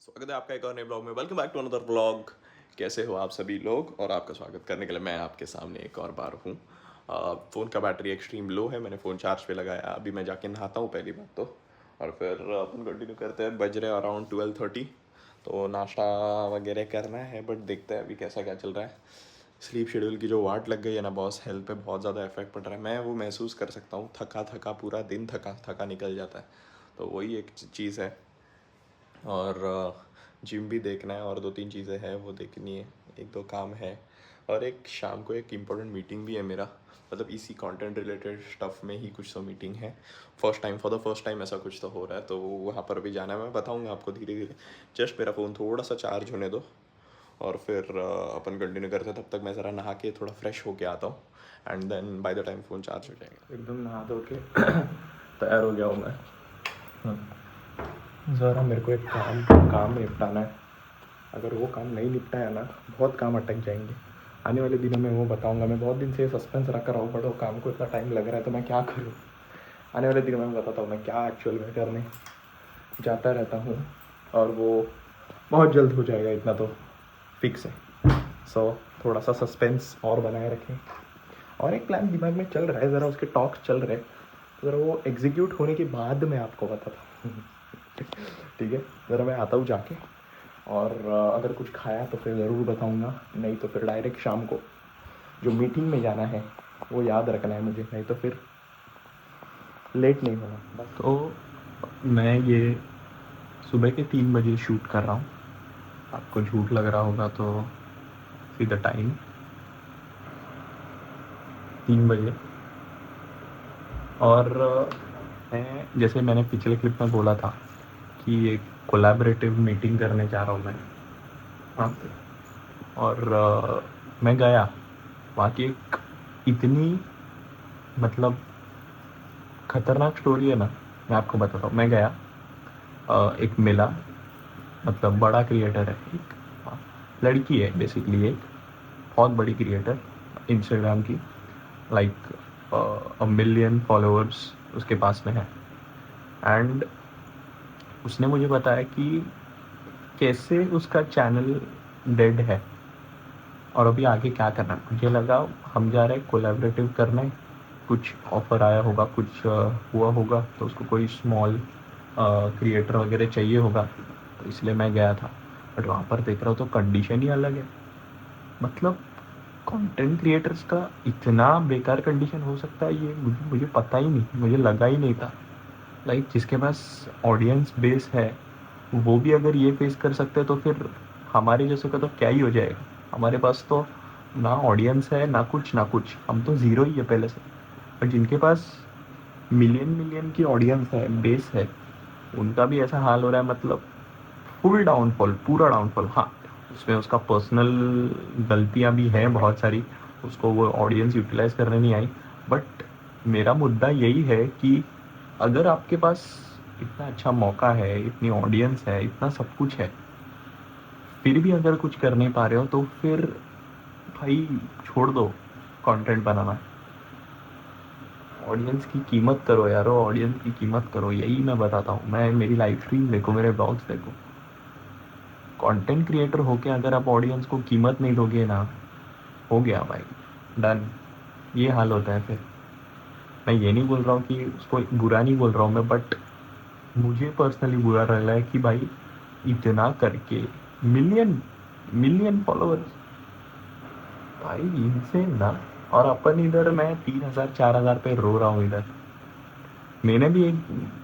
स्वागत है आपका एक और नए ब्लॉग में। Welcome back to another blog. कैसे हो आप सभी लोग? और आपका स्वागत करने के लिए मैं आपके सामने एक और बार हूँ। फ़ोन का बैटरी एक्सट्रीम लो है, मैंने फ़ोन चार्ज पे लगाया। अभी मैं जाके नहाता हूँ पहली बात तो, और फिर अपन कंटिन्यू करते हैं। बज रहे अराउंड 12:30, तो नाश्ता वगैरह करना है, बट देखते हैं अभी कैसा क्या चल रहा है। स्लीप शेड्यूल की जो वाट लग गई है ना बॉस, हेल्थ पे बहुत ज़्यादा इफेक्ट पड़ रहा है। मैं वो महसूस कर सकता हूँ, थका थका पूरा दिन थका थका निकल जाता है। तो वही एक चीज़ है। और जिम भी देखना है, और दो तीन चीज़ें हैं वो देखनी है, एक दो काम है। और एक शाम को एक इम्पोर्टेंट मीटिंग भी है मेरा, मतलब इसी कंटेंट रिलेटेड स्टफ में ही कुछ तो मीटिंग है। फॉर द फर्स्ट टाइम ऐसा कुछ तो हो रहा है, तो वहाँ पर भी जाना है। मैं बताऊँगा आपको धीरे धीरे। जस्ट मेरा फ़ोन थोड़ा सा चार्ज होने दो, और फिर अपन कंटिन्यू करते हैं। तब तक मैं ज़रा नहा के थोड़ा फ्रेश होके आता हूँ, and then by the time phone charge हो जाएगा। एकदम नहा धो के तैयार हो गया हूँ मैं। ज़रा मेरे को एक काम निपटाना है। अगर वो काम नहीं निपटाया ना, बहुत काम अटक जाएंगे। आने वाले दिनों में वो बताऊंगा। मैं बहुत दिन से सस्पेंस रख रहा हूँ, बट वो काम को इतना टाइम लग रहा है, तो मैं क्या करूँ। आने वाले दिनों में मैं बताता हूँ मैं क्या एक्चुअल में करने जाता रहता हूँ, और वो बहुत जल्द हो जाएगा, इतना तो फिक्स है। सो थोड़ा सा सस्पेंस और बनाए रखें। और एक प्लान दिमाग में चल रहा है, ज़रा उसके टॉक्स चल रहे हैं, ज़रा वो एग्जीक्यूट होने के बाद मैं आपको बताता हूँ। ठीक है, ज़रा मैं आता हूँ जाके, और अगर कुछ खाया तो फिर ज़रूर बताऊँगा, नहीं तो फिर डायरेक्ट शाम को जो मीटिंग में जाना है वो याद रखना है मुझे, नहीं तो फिर लेट नहीं होना बस। तो मैं ये सुबह के 3 बजे शूट कर रहा हूँ। आपको झूठ लग रहा होगा तो सी द टाइम, 3 बजे। और मैं, जैसे मैंने पिछले क्लिप में बोला था कि एक कोलैबोरेटिव मीटिंग करने जा रहा हूँ मैं वहाँ पे। और मैं गया वहाँ की। एक इतनी, मतलब खतरनाक स्टोरी है ना, मैं आपको बताता हूँ। मैं गया, एक मिला, मतलब बड़ा क्रिएटर है एक, हाँ, लड़की है बेसिकली, एक बहुत बड़ी क्रिएटर इंस्टाग्राम की, लाइक 1 मिलियन फॉलोअर्स उसके पास में है। एंड उसने मुझे बताया कि कैसे उसका चैनल डेड है, और अभी आगे क्या करना है। मुझे लगा हम जा रहे हैं कोलैबोरेटिव करने, कुछ ऑफ़र आया होगा, कुछ हुआ होगा, तो उसको कोई स्मॉल क्रिएटर वगैरह चाहिए होगा, तो इसलिए मैं गया था। बट वहाँ पर देख रहा हूँ तो कंडीशन ही अलग है। मतलब कंटेंट क्रिएटर्स का इतना बेकार कंडीशन हो सकता है, ये मुझे पता ही नहीं, मुझे लगा ही नहीं था। लाइक जिसके पास ऑडियंस बेस है वो भी अगर ये फेस कर सकते हैं, तो फिर हमारे जैसे का तो क्या ही हो जाएगा। हमारे पास तो ना ऑडियंस है, ना कुछ ना कुछ, हम तो ज़ीरो ही है पहले से। और जिनके पास मिलियन मिलियन की ऑडियंस है, बेस है, उनका भी ऐसा हाल हो रहा है। मतलब फुल डाउनफॉल, पूरा डाउनफॉल। हाँ, उसमें उसका पर्सनल गलतियाँ भी हैं बहुत सारी, उसको वो ऑडियंस यूटिलाइज करने नहीं आई। बट मेरा मुद्दा यही है कि अगर आपके पास इतना अच्छा मौका है, इतनी ऑडियंस है, इतना सब कुछ है, फिर भी अगर कुछ कर नहीं पा रहे हो, तो फिर भाई छोड़ दो कंटेंट बनाना। ऑडियंस की कीमत करो यारो, ऑडियंस की कीमत करो, यही मैं बताता हूँ। मैं, मेरी लाइव स्ट्रीम देखो, मेरे ब्लॉग्स देखो। कंटेंट क्रिएटर होके अगर आप ऑडियंस को कीमत नहीं दोगे ना, हो गया भाई, डन। ये हाल होता है फिर। मैं ये नहीं बोल रहा हूँ कि उसको बुरा नहीं बोल रहा हूँ मैं, बट मुझे पर्सनली बुरा लग रहा है कि भाई इतना करके मिलियन मिलियन फॉलोअर्स, भाई इनसे ना। और अपन इधर, मैं 3,000 4,000 पे रो रहा हूँ इधर। मैंने भी एक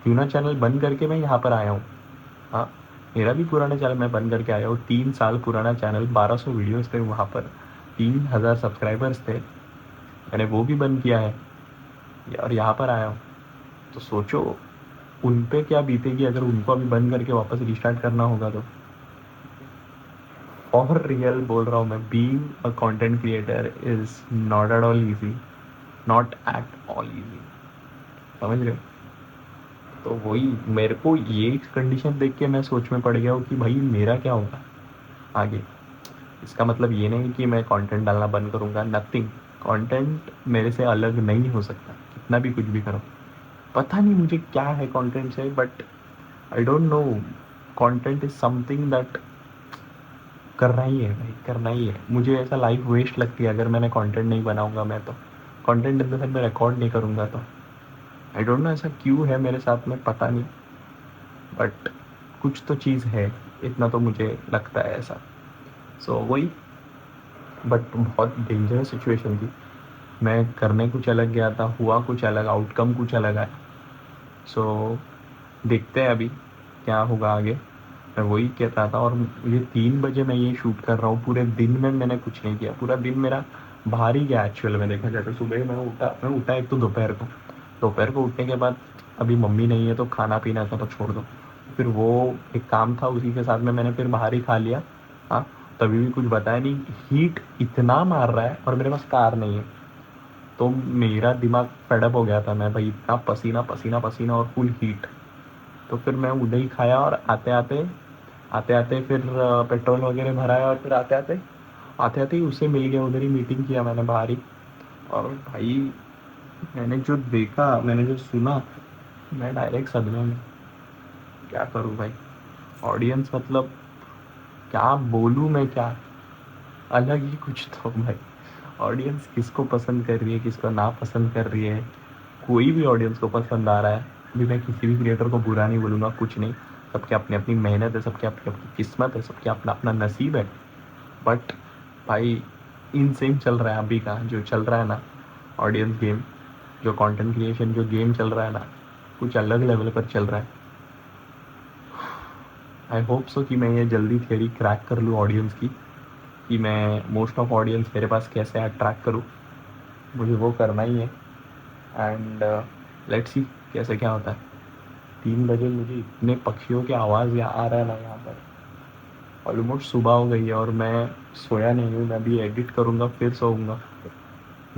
जूना चैनल बंद करके मैं यहाँ पर आया हूँ। हाँ, मेरा भी पुराना चैनल मैं बंद करके आया हूँ। 3 साल पुराना चैनल, 1200 वीडियोस थे वहाँ पर, 3,000 सब्सक्राइबर्स थे। मैंने वो भी बंद किया है, और यहाँ पर आया हूँ। तो सोचो उन पे क्या बीतेगी अगर उनको अभी बंद करके वापस रिस्टार्ट करना होगा तो। और रियल बोल रहा हूँ मैं, being a content creator is not at all easy, not at all easy, समझ रहे हो। तो वही, मेरे को ये कंडीशन देख के मैं सोच में पड़ गया हूँ कि भाई मेरा क्या होगा आगे। इसका मतलब ये नहीं कि मैं कंटेंट डालना बंद करूँगा, नथिंग। कंटेंट मेरे से अलग नहीं हो सकता, कितना भी कुछ भी करो। पता नहीं मुझे क्या है कंटेंट से, but I don't know, content is something that करना ही है भाई, करना ही है। मुझे ऐसा लाइफ वेस्ट लगती है अगर मैंने कंटेंट नहीं बनाऊंगा। मैं तो कंटेंट इन द सेंस मैं रिकॉर्ड नहीं करूंगा तो आई डोंट नो ऐसा क्यों है मेरे साथ में, पता नहीं, बट कुछ तो चीज़ है, इतना तो मुझे लगता है ऐसा। सो वही, बट बहुत डेंजरस सिचुएशन थी। मैं करने कुछ अलग गया था, हुआ कुछ अलग, आउटकम कुछ अलग आया। सो देखते हैं अभी क्या होगा आगे। मैं वही कह रहा था, और ये 3 बजे मैं ये शूट कर रहा हूँ। पूरे दिन में मैंने कुछ नहीं किया, पूरा दिन मेरा बाहर ही गया एक्चुअल में देखा जाए तो। सुबह मैं उठा एक तो दोपहर को उठने के बाद अभी मम्मी नहीं है तो खाना पीना था तो छोड़ दो, फिर वो एक काम था उसी के साथ में मैंने फिर बाहर ही खा लिया। हाँ, तभी भी कुछ बताया नहीं। हीट इतना मार रहा है और मेरे पास कार नहीं है, तो मेरा दिमाग फेडअप हो गया था। मैं भाई इतना पसीना पसीना पसीना और फुल हीट। तो फिर मैं उधर ही खाया, और आते आते फिर पेट्रोल वगैरह भराया, और फिर आते आते ही उससे मिल गया, उधर ही मीटिंग किया मैंने बाहर ही। और भाई मैंने जो देखा, मैंने जो सुना, मैं डायरेक्ट सदमे में। क्या करूँ भाई, ऑडियंस मतलब क्या बोलूँ मैं, क्या अलग ही कुछ तो भाई। ऑडियंस किसको पसंद कर रही है, किसको ना पसंद कर रही है, कोई भी ऑडियंस को पसंद आ रहा है। अभी मैं किसी भी क्रिएटर को बुरा नहीं बोलूँगा, कुछ नहीं। सबकी अपनी अपनी मेहनत है, सबकी अपनी अपनी किस्मत है, सबकी अपना अपना नसीब है। बट भाई इनसेन चल रहा है अभी का जो चल रहा है ना ऑडियंस गेम, जो कंटेंट क्रिएशन जो गेम चल रहा है ना, कुछ अलग लेवल पर चल रहा है। आई होप सो कि मैं ये जल्दी थियरी क्रैक कर लूँ ऑडियंस की, कि मैं मोस्ट ऑफ ऑडियंस मेरे पास कैसे अट्रैक्ट करूँ। मुझे वो करना ही है। एंड लेट्स सी कैसे क्या होता है। 3 बजे मुझे इतने पक्षियों की आवाज़ आ रहा है ना यहाँ पर। ऑलमोस्ट सुबह हो गई है और मैं सोया नहीं हूँ। मैं अभी एडिट करूँगा फिर सोऊंगा।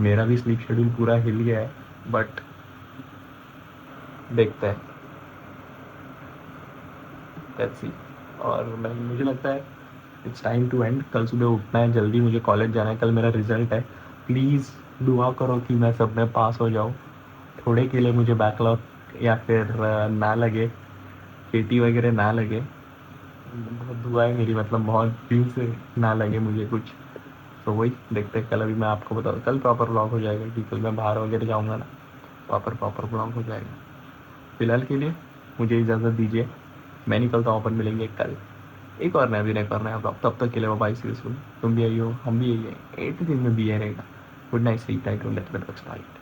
मेरा भी स्लीप शेड्यूल पूरा हिल गया है, बट देखते हैं, लेट्स सी। और मैं मुझे लगता है इट्स टाइम टू एंड। कल सुबह उठना है जल्दी, मुझे कॉलेज जाना है, कल मेरा रिजल्ट है। प्लीज़ दुआ करो कि मैं सब में पास हो जाऊँ। थोड़े के लिए मुझे बैकलॉग या फिर ना लगे, केटी वगैरह ना लगे। बहुत दुआ है मेरी, मतलब बहुत दिल से ना लगे मुझे कुछ। तो वही देखते हैं, कल अभी मैं आपको बता दूँ, कल प्रॉपर ब्लॉग हो जाएगा कि कल मैं बाहर वगैरह जाऊँगा ना, प्रॉपर ब्लॉग हो जाएगा। फिलहाल के लिए मुझे इजाज़त दीजिए, मैं निकलता हूँ, अपन मिलेंगे कल एक और नया दिन, एक और नया ब्लॉग। तब तक के लिए बाय, सी यू सून। तुम भी आई हो, हम भी यही है, 8 दिन में भी है रहेगा। Good night, sleep tight, don't let the dogs bite.